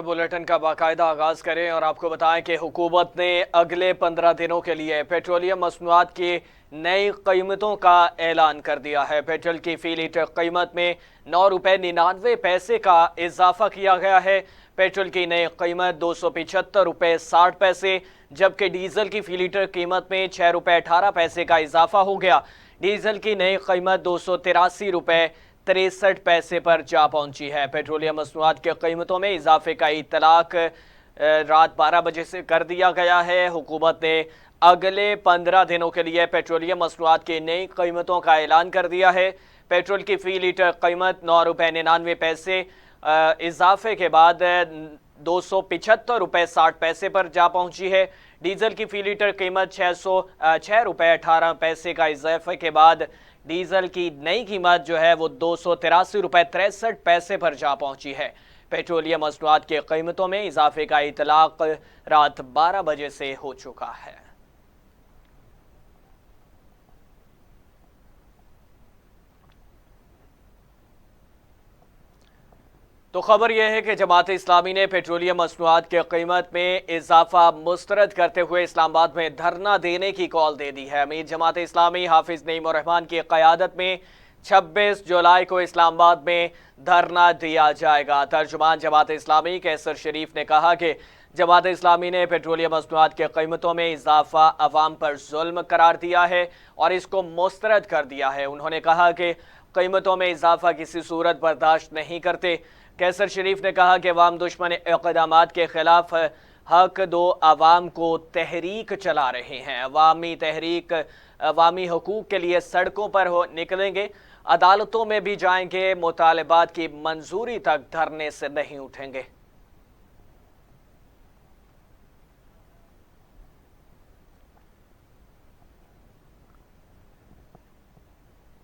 Bulletin का बाकायदा आगाज करें और आपको बताएं कि हुकूमत ने अगले 15 दिनों के लिए पेट्रोलियम मसनूआत की नई कीमतों का ऐलान कर दिया है। पेट्रोल की फी लीटर कीमत में 9 रुपये 99 पैसे का इजाफा किया गया है। पेट्रोल की नई कीमत 275 रुपये 60 पैसे, जबकि डीजल की फी लीटर कीमत में 6 रुपये 18 पैसे का इजाफा हो गया। डीजल की नई कीमत 283 रुपये 63 पैसे पर जा पहुंची है। पेट्रोलियम मसनूआत की कीमतों में इजाफे का इतलाक रात 12 बजे से कर दिया गया है। हुकूमत ने अगले 15 दिनों के लिए पेट्रोलियम मसनूआत की नई कीमतों का ऐलान कर दिया है। पेट्रोल की फी लीटर कीमत 9 रुपये 99 पैसे इजाफे के बाद 275 रुपये 60 पैसे पर जा पहुंची है। डीजल की फी लीटर कीमत 6 रुपये 18 पैसे का इजाफे के बाद डीजल की नई कीमत जो है वो 283 रुपये 63 पैसे पर जा पहुंची है। पेट्रोलियम मसनूआत की कीमतों में इजाफे का इतलाक रात 12 बजे से हो चुका है। तो खबर यह है कि जमात इस्लामी ने पेट्रोलियम मसनूआत की कीमत में इजाफा मुस्तरद करते हुए इस्लामाबाद में धरना देने की कॉल दे दी है। अमीर जमात इस्लामी हाफिज नईम रहमान की क़यादत में 26 जुलाई को इस्लामाबाद में धरना दिया जाएगा। तर्जुमान जमात इस्लामी कैसर शरीफ ने कहा कि जमात इस्लामी ने पेट्रोलियम मसनूआत की कीमतों में इजाफा अवाम पर जुल्म करार दिया है और इसको मुस्तरद कर दिया है। उन्होंने कहा कि कीमतों में इजाफा किसी सूरत बर्दाश्त नहीं करते। कैसर शरीफ ने कहा कि अवाम दुश्मन इक़दामात के खिलाफ हक दो अवाम को तहरीक चला रहे हैं। अवामी तहरीक अवामी हकूक़ के लिए सड़कों पर निकलेंगे, अदालतों में भी जाएंगे, मुतालबात की मंजूरी तक धरने से नहीं उठेंगे।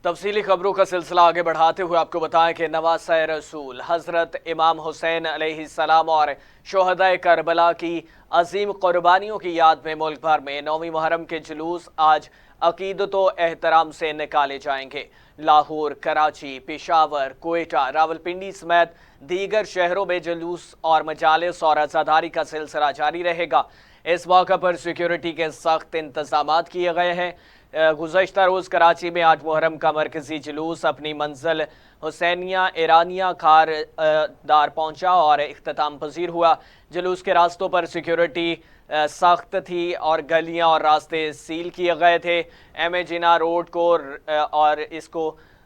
तफसीली खबरों का सिलसिला आगे बढ़ाते हुए आपको बताएं कि नवासे रसूल हज़रत इमाम हुसैन अलैहिस्सलाम और शोहदाए करबला की अजीम कुर्बानियों की याद में मुल्क भर में 9वीं मुहर्रम के जुलूस आज अकीदत व एहतराम से निकाले जाएंगे। लाहौर, कराची, पेशावर, कोयटा, रावलपिंडी समेत दीगर शहरों में जुलूस और मजालिस और अज़ादारी का सिलसिला जारी रहेगा। इस मौका पर सिक्योरिटी के सख्त इंतजाम किए गए हैं। गुज़श्ता रोज़ कराची में 8 मुहर्रम का मरकजी जुलूस अपनी मंजिल हुसैनिया ईरानिया खार दार पहुंचा और इख्तिताम पजीर हुआ। जुलूस के रास्तों पर सिक्योरिटी सख्त थी और गलियां और रास्ते सील किए गए थे। एम जिना रोड को और इसको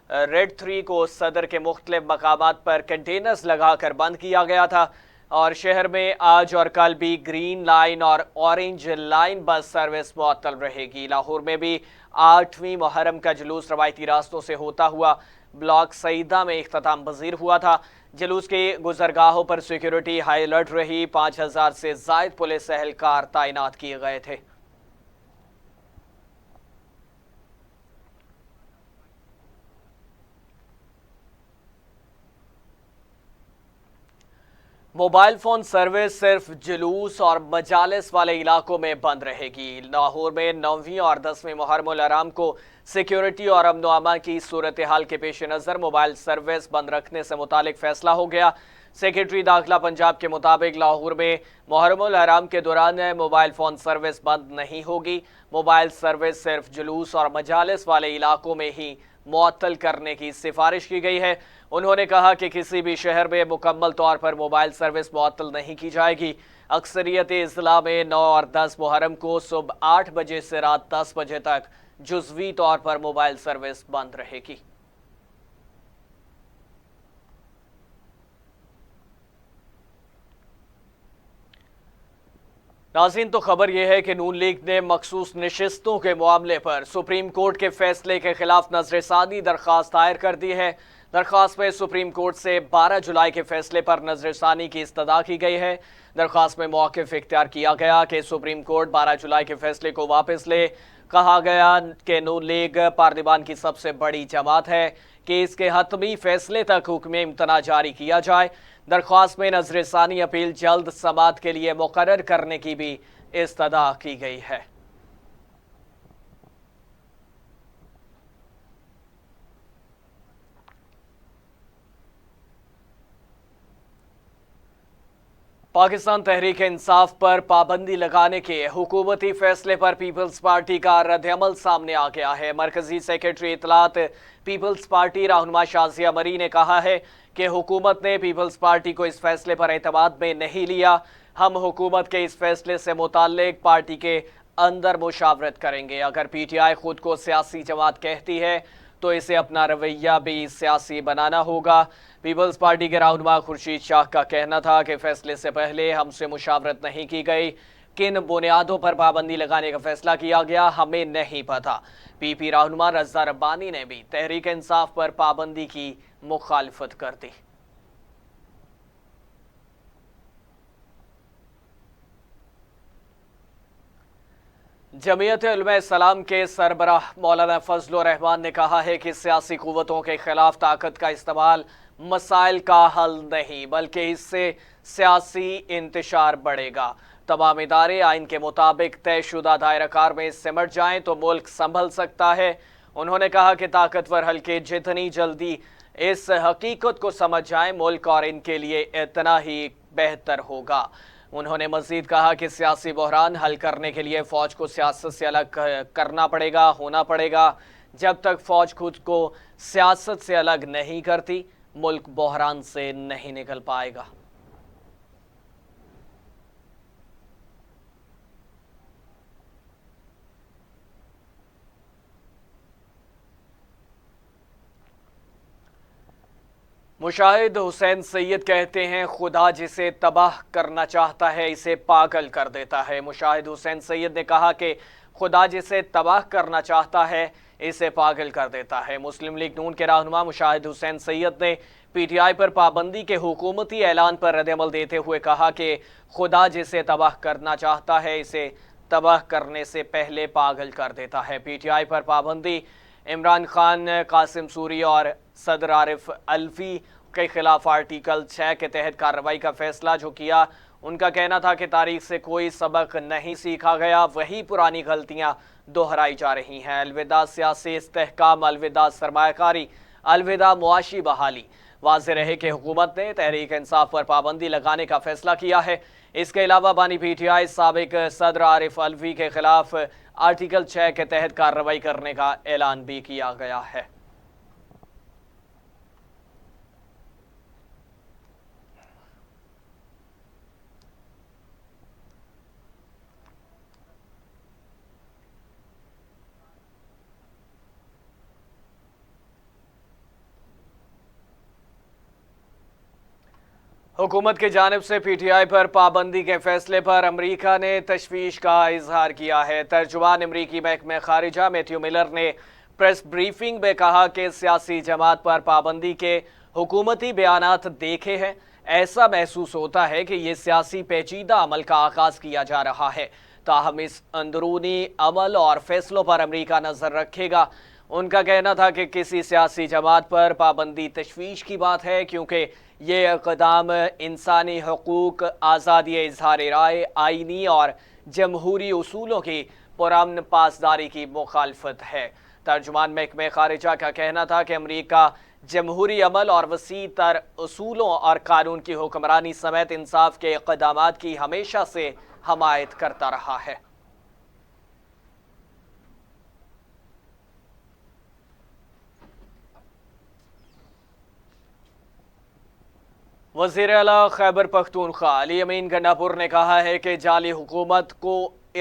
रेड 3 को सदर के मुख्तलिफ मकामात पर कंटेनर्स लगाकर बंद किया गया था और शहर में आज और कल भी ग्रीन लाइन और ऑरेंज लाइन बस सर्विस मुअत्तल रहेगी। लाहौर में भी 8वीं मुहर्रम का जुलूस रवायती रास्तों से होता हुआ ब्लॉक सईदा में इख्तिताम पजीर हुआ था। जुलूस के गुजरगाहों पर सिक्योरिटी हाई अलर्ट रही। 5000 से ज़ायद पुलिस एहलकार तैनात किए गए थे। मोबाइल फ़ोन सर्विस सिर्फ जुलूस और मजालिस वाले इलाकों में बंद रहेगी। लाहौर में 9वीं और 10वीं मुहर्रमुल हराम को सिक्योरिटी और अमन अमान की सूरत हाल के पेश नज़र मोबाइल सर्विस बंद रखने से मुतालिक फैसला हो गया। सेक्रेटरी दाखिला पंजाब के मुताबिक लाहौर में मुहर्रमुल हराम के दौरान मोबाइल फ़ोन सर्विस बंद नहीं होगी। मोबाइल सर्विस सिर्फ जुलूस और मजालिस वाले इलाकों में ही मुअत्तल करने की सिफारिश की गई है। उन्होंने कहा कि किसी भी शहर में मुकम्मल तौर पर मोबाइल सर्विस मुअत्तल नहीं की जाएगी। अक्सरियत इज़्ला में 9 और 10 मुहर्रम को सुबह 8 बजे से रात 10 बजे तक जुज़वी तौर पर मोबाइल सर्विस बंद रहेगी। नाज़रीन, तो खबर यह है कि नून लीग ने मखसूस नशिस्तों के मामले पर सुप्रीम कोर्ट के फैसले के खिलाफ नजरसानी दरख्वास्त दायर कर दी है। दरख्वास्त में सुप्रीम कोर्ट से 12 जुलाई के फैसले पर नजरसानी की इस्तदा की गई है। दरख्वास्त में मौक़िफ़ इख्तियार किया गया कि सुप्रीम कोर्ट 12 जुलाई के फैसले को वापस ले। कहा गया कि नून लीग पार्लिमान की सबसे बड़ी जमात है कि इसके हतमी फैसले तक हुक्म इम्तना जारी किया जाए। दरख्वास्त में नजरसानी अपील जल्द समाअत के लिए मुकर्रर करने की भी इस्तदा की गई है। पाकिस्तान तहरीक इंसाफ पर पाबंदी लगाने के हुकूमती फैसले पर पीपल्स पार्टी का रद्द-ए-अमल सामने आ गया है। मरकजी सेक्रेटरी इत्तलात पीपल्स पार्टी रहनुमा शाजिया मरी ने कहा है कि हुकूमत ने पीपल्स पार्टी को इस फैसले पर एतमाद में नहीं लिया। हम हुकूमत के इस फैसले से मुताल्लिक पार्टी के अंदर मुशावरत करेंगे। अगर पीटीआई खुद को सियासी जमात कहती है तो इसे अपना रवैया भी सियासी बनाना होगा। पीपल्स पार्टी के रहनुमा खुर्शीद शाह का कहना था कि फैसले से पहले हमसे मुशावरत नहीं की गई। किन बुनियादों पर पाबंदी लगाने का फैसला किया गया हमें नहीं पता। पीपी रहनुमा रज़ा रब्बानी ने भी तहरीक इंसाफ पर पाबंदी की मुखालफत कर दी। जमीयत उलमा-ए-इस्लाम के सरबराह मौलाना फजलुर रहमान ने कहा है कि सियासी कुव्वतों के खिलाफ ताकत का इस्तेमाल मसाइल का हल नहीं बल्कि इससे सियासी इंतशार बढ़ेगा। तमाम इदारे आइन के मुताबिक तयशुदा दायरा में सिमट जाएं तो मुल्क संभल सकता है। उन्होंने कहा कि ताकतवर हल्के जितनी जल्दी इस हकीकत को समझ जाएं मुल्क और इनके लिए इतना ही बेहतर होगा। उन्होंने मजीद कहा कि सियासी बहरान हल करने के लिए फ़ौज को सियासत से अलग करना पड़ेगा, होना पड़ेगा। जब तक फ़ौज खुद को सियासत से अलग नहीं करती मुल्क बहरान से नहीं निकल पाएगा। मुशाहिद हुसैन सैयद कहते हैं खुदा जिसे तबाह करना चाहता है इसे पागल कर देता है। मुशाहिद हुसैन सैयद ने कहा कि खुदा जिसे तबाह करना चाहता है इसे पागल कर देता है। मुस्लिम लीग नून के रहनुमा मुशाहिद हुसैन सैयद ने पीटीआई पर पाबंदी के हुकूमती ऐलान पर रद्द-ए-अमल देते हुए कहा कि खुदा जिसे तबाह करना चाहता है इसे तबाह करने से पहले पागल कर देता है। पीटीआई पर पाबंदी इमरान खान, कासिम सूरी और सदर आरिफ अलवी के खिलाफ आर्टिकल 6 के तहत कार्रवाई का फैसला जो किया, उनका कहना था कि तारीख से कोई सबक नहीं सीखा गया, वही पुरानी गलतियां दोहराई जा रही हैं। अलविदा सियासी इस्तेहकाम, अलविदा सरमायाकारी, अलविदा मुआशी बहाली। वाज़ेह रहे कि हुकूमत ने तहरीक इंसाफ पर पाबंदी लगाने का फैसला किया है। इसके अलावा बानी पीटीआई साबिक सदर आरिफ अलवी के खिलाफ आर्टिकल 6 के तहत कार्रवाई करने का ऐलान भी किया गया है। हुकूमत की जानिब से पीटीआई पर पाबंदी के फैसले पर अमरीका ने तशवीश का इजहार किया है। तर्जुमान अमरीकी महकमे खारिजा मैथ्यू मिलर ने प्रेस ब्रीफिंग में कहा कि सियासी जमात पर पाबंदी के हुकूमती बयानात देखे हैं, ऐसा महसूस होता है कि ये सियासी पेचीदा अमल का आगाज़ किया जा रहा है। ताहम इस अंदरूनी अमल और फैसलों पर अमरीका नज़र रखेगा। उनका कहना था कि किसी सियासी जमात पर पाबंदी तशवीश की बात है क्योंकि ये इक़दाम इंसानी हकूक़, आज़ादी इज़हार राय, आइनी और जमहूरी उसूलों की पुरअमन पासदारी की मुखालफत है। तर्जुमान महकमे खारिजा का कहना था कि अमरीका जमहूरी अमल और वसी तर उसूलों और कानून की हुक्मरानी समेत इंसाफ के इक़दामात की हमेशा से हमायत करता रहा है। वज़ीर आला खैबर पख्तूनख्वा अली अमीन गंडापुर ने कहा है कि जाली हुकूमत को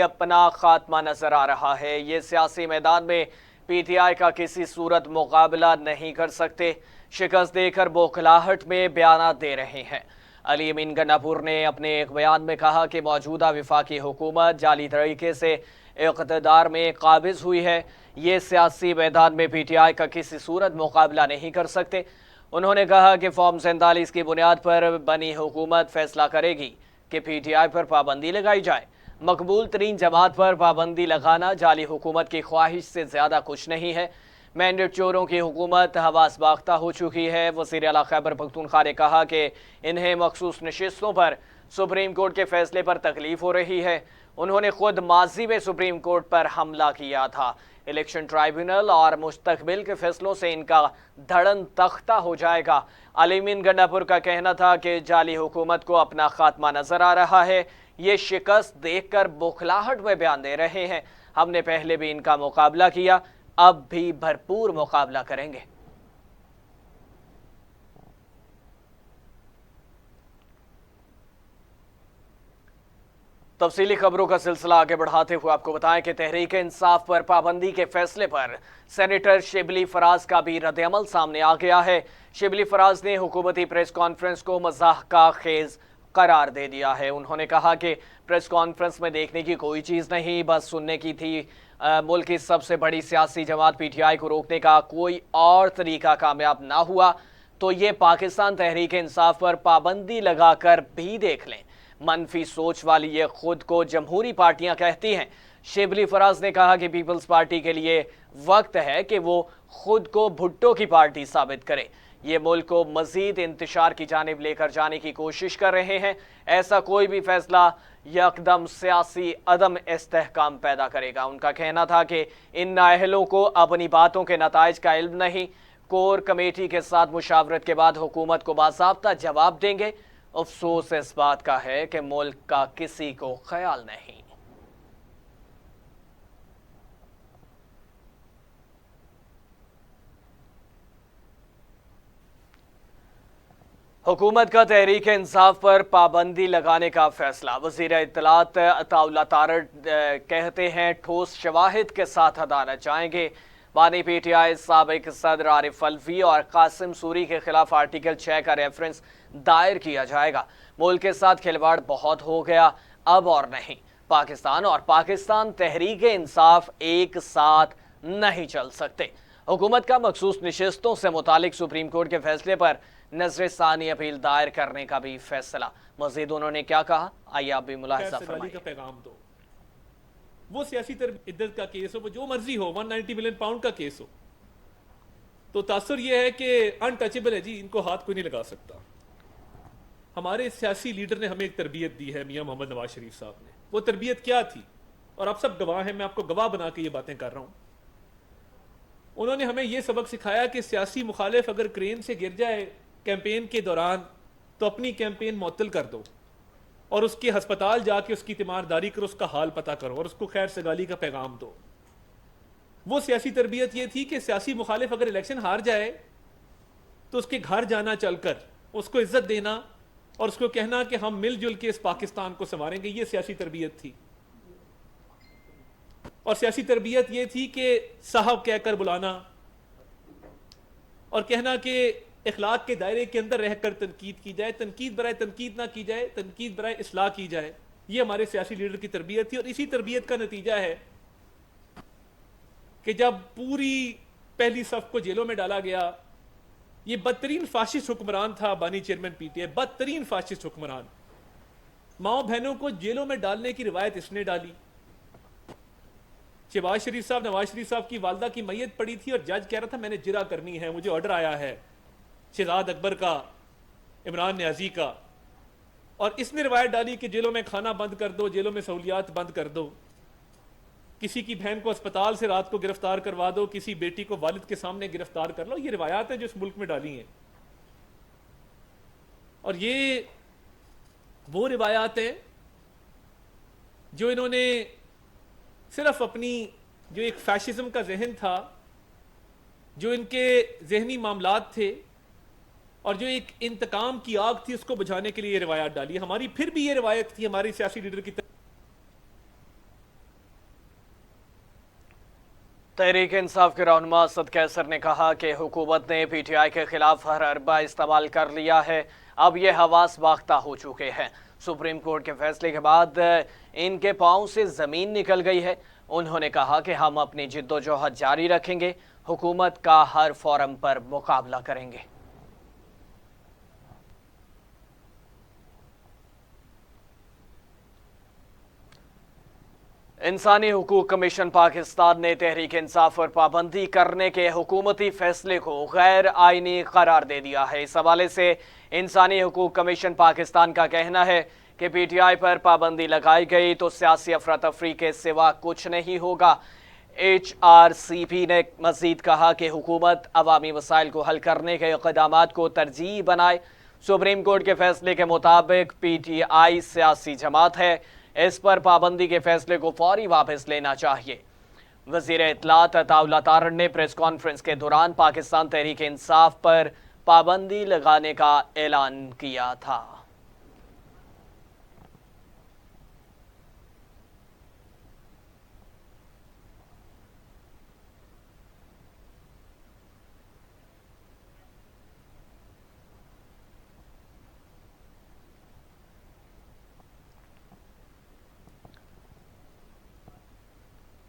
अपना खात्मा नजर आ रहा है। ये सियासी मैदान में पीटीआई का किसी सूरत मुकाबला नहीं कर सकते। शिकस्त देकर बौखलाहट में बयानात दे रहे हैं। अली अमीन गंडापुर ने अपने एक बयान में कहा कि मौजूदा वफाकी हुकूमत जाली तरीके से इक़्तिदार में काबिज हुई है। ये सियासी मैदान में पीटीआई का किसी सूरत मुकाबला नहीं कर सकते। उन्होंने कहा कि फॉर्म 47 की बुनियाद पर बनी हुकूमत फैसला करेगी कि पीटीआई पर पाबंदी लगाई जाए। मकबूल तरीन जमात पर पाबंदी लगाना जाली हुकूमत की ख्वाहिश से ज़्यादा कुछ नहीं है। मैंडेट चोरों की हुकूमत हवास बाख्ता हो चुकी है। वज़ीर आला खैबर पख्तूनख्वा ने कहा कि इन्हें मखसूस नशिस्तों पर सुप्रीम कोर्ट के फैसले पर तकलीफ हो रही है। उन्होंने खुद माजी में सुप्रीम कोर्ट पर हमला किया था। इलेक्शन ट्राइब्यूनल और मुस्तकबिल के फैसलों से इनका धड़न तख्ता हो जाएगा। अलीमीन गंडापुर का कहना था कि जाली हुकूमत को अपना खात्मा नजर आ रहा है। ये शिकस्त देखकर बौखलाहट में बयान दे रहे हैं। हमने पहले भी इनका मुकाबला किया, अब भी भरपूर मुकाबला करेंगे। तफसीली खबरों का सिलसिला आगे बढ़ाते हुए आपको बताएं कि तहरीक इंसाफ पर पाबंदी के फैसले पर सेनेटर शिबली फराज का भी रद्द-ए-अमल सामने आ गया है। शिबली फराज ने हुकूमती प्रेस कॉन्फ्रेंस को मज़ाक का खेज करार दे दिया है। उन्होंने कहा कि प्रेस कॉन्फ्रेंस में देखने की कोई चीज़ नहीं, बस सुनने की थी। मुल्क की सबसे बड़ी सियासी जमात पीटीआई को रोकने का कोई और तरीका कामयाब ना हुआ तो ये पाकिस्तान तहरीक इंसाफ पर पाबंदी लगाकर भी देख लें। मनफी सोच वाली ये खुद को जमहूरी पार्टियां कहती हैं। शिबली फराज ने कहा कि पीपल्स पार्टी के लिए वक्त है कि वो खुद को भुट्टो की पार्टी साबित करे। ये मुल्क को मजीद इंतशार की जानिब लेकर जाने की कोशिश कर रहे हैं। ऐसा कोई भी फैसला यकदम सियासी अदम इस्तेहकाम पैदा करेगा। उनका कहना था कि इन नाअहलों को अपनी बातों के नताइज का इल्म नहीं। कोर कमेटी के साथ मुशावरत के बाद हुकूमत को बाज़ाब्ता जवाब देंगे। अफसोस इस बात का है कि मुल्क का किसी को ख्याल नहीं। हुकूमत का तहरीक इंसाफ पर पाबंदी लगाने का फैसला। वज़ीर इत्तलात अताउल्लाह तारड़ कहते हैं ठोस शवाहिद के साथ अदालत जाएंगे। बानी पीटीआई साबिक सदर आरिफ अलवी और कासिम सूरी के खिलाफ आर्टिकल 6 का रेफरेंस दायर किया जाएगा। मुल्क के साथ खिलवाड़ बहुत हो गया, अब और नहीं। पाकिस्तान और पाकिस्तान तहरीक इंसाफ एक साथ नहीं चल सकते। हुकूमत का मखसूस नशिस्तों से मुतालिक सुप्रीम कोर्ट के फैसले पर नजर सानी अपील दायर करने का भी फैसला। मजीद उन्होंने क्या कहा, आइए आप भी मुलाहिजा फरमाइए। पैगाम दो, वो सियासी इद्दत का केस हो, वो जो मर्जी हो, 190 मिलियन पाउंड का केस हो, तो तासुर ये है कि अनटचेबल है जी, इनको हाथ कोई नहीं लगा सकता। हमारे सियासी लीडर ने हमें एक तरबियत दी है, मियां मोहम्मद नवाज शरीफ साहब ने। वो तरबियत क्या थी, और आप सब गवाह हैं, मैं आपको गवाह बना के ये बातें कर रहा हूं। उन्होंने हमें यह सबक सिखाया कि सियासी मुखालिफ अगर क्रेन से गिर जाए कैंपेन के दौरान तो अपनी कैंपेन मुअत्तल कर दो और उसके हस्पताल जाके उसकी तीमारदारी करो, उसका हाल पता करो और उसको खैर सगाली का पैगाम दो। वो सियासी तरबियत ये थी कि सियासी मुखालिफ अगर इलेक्शन हार जाए तो उसके घर जाना, चलकर उसको इज्जत देना और उसको कहना कि हम मिलजुल के इस पाकिस्तान को संवारेंगे। ये सियासी तरबियत थी। और सियासी तरबियत ये थी कि साहब कहकर बुलाना और कहना कि इखलाक के दायरे के अंदर रहकर तनकीद की जाए, तनकीद बराए तनकीद ना की जाए, तनकीद बराए इस्लाह की जाए। ये हमारे सियासी लीडर की तरबियत थी। और इसी तरबियत का नतीजा है कि जब पूरी पहली सफ को जेलों में डाला गया, ये बदतरीन फाशिस्ट हुक्मरान था बानी चेयरमैन पीटीआई, बदतरीन फाशिस्ट हुक्मरान। माओ बहनों को जेलों में डालने की रिवायत इसने डाली। शहबाज शरीफ साहब, नवाज शरीफ साहब की वालदा की मैयत पड़ी थी और जज कह रहा था मैंने जिरा करनी है, मुझे ऑर्डर आया है शहजाद अकबर का, इमरान न्याजी का, और इसने रिवायत डाली कि जेलों में खाना बंद कर दो, जेलों में सहूलियात बंद कर दो, किसी की बहन को अस्पताल से रात को गिरफ्तार करवा दो, किसी बेटी को वालिद के सामने गिरफ्तार कर लो। ये रिवायात है जो इस मुल्क में डाली हैं। और ये वो रिवायात है जो इन्होंने सिर्फ अपनी जो एक फैशिज्म का जहन था, जो इनके जहनी मामलात थे और जो एक इंतकाम की आग थी, उसको बुझाने के लिए ये रिवायत डाली। हमारी फिर भी ये रिवायत थी हमारी सियासी लीडर की। तहरीक इंसाफ के रहनुमा असद कैसर ने कहा कि हुकूमत ने पीटीआई के खिलाफ हर अरबा इस्तेमाल कर लिया है, अब ये हवास बाख्ता हो चुके हैं। सुप्रीम कोर्ट के फैसले के बाद इनके पांव से ज़मीन निकल गई है। उन्होंने कहा कि हम अपनी जिद्दोजहद जारी रखेंगे, हुकूमत का हर फोरम पर मुकाबला करेंगे। इंसानी हुकूक कमीशन पाकिस्तान ने तहरीक इंसाफ पर पाबंदी करने के हुकूमती फैसले को गैर आइनी करार दे दिया है। इस हवाले से इंसानी हुकूक कमीशन पाकिस्तान का कहना है کہ پی ٹی آئی پر پابندی لگائی گئی تو سیاسی افراتفری کے سوا کچھ نہیں ہوگا۔ ایچ آر سی پی نے مزید کہا کہ حکومت عوامی مسائل کو حل کرنے کے اقدامات کو ترجیح بنائے۔ سپریم کورٹ کے فیصلے کے مطابق پی ٹی آئی سیاسی جماعت ہے، اس پر پابندی کے فیصلے کو فوری واپس لینا چاہیے۔ وزیر اطلاعات عطاء اللہ تارڑ نے پریس کانفرنس کے دوران پاکستان تحریک انصاف پر پابندی لگانے کا اعلان کیا تھا۔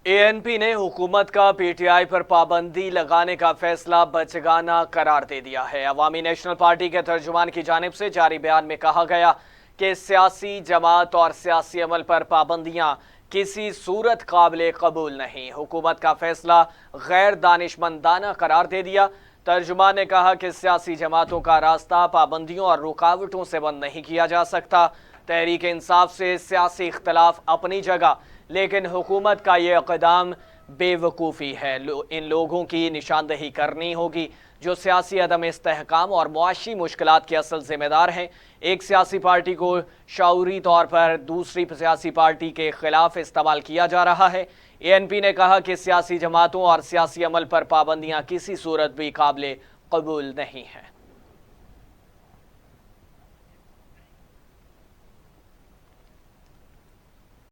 اے این پی نے حکومت کا پی ٹی آئی پر پابندی لگانے کا فیصلہ بچگانہ قرار دے دیا ہے۔ عوامی نیشنل پارٹی کے ترجمان کی جانب سے جاری بیان میں کہا گیا کہ سیاسی جماعت اور سیاسی عمل پر پابندیاں کسی صورت قابل قبول نہیں۔ حکومت کا فیصلہ غیر دانشمندانہ قرار دے دیا۔ ترجمان نے کہا کہ سیاسی جماعتوں کا راستہ پابندیوں اور رکاوٹوں سے بند نہیں کیا جا سکتا۔ تحریک انصاف سے سیاسی اختلاف اپنی جگہ، لیکن حکومت کا یہ اقدام بے وقوفی ہے۔ ان لوگوں کی نشاندہی کرنی ہوگی جو سیاسی عدم استحکام اور معاشی مشکلات کے اصل ذمہ دار ہیں۔ ایک سیاسی پارٹی کو شعوری طور پر دوسری سیاسی پارٹی کے خلاف استعمال کیا جا رہا ہے۔ اے این پی نے کہا کہ سیاسی جماعتوں اور سیاسی عمل پر پابندیاں کسی صورت بھی قابل قبول نہیں ہیں۔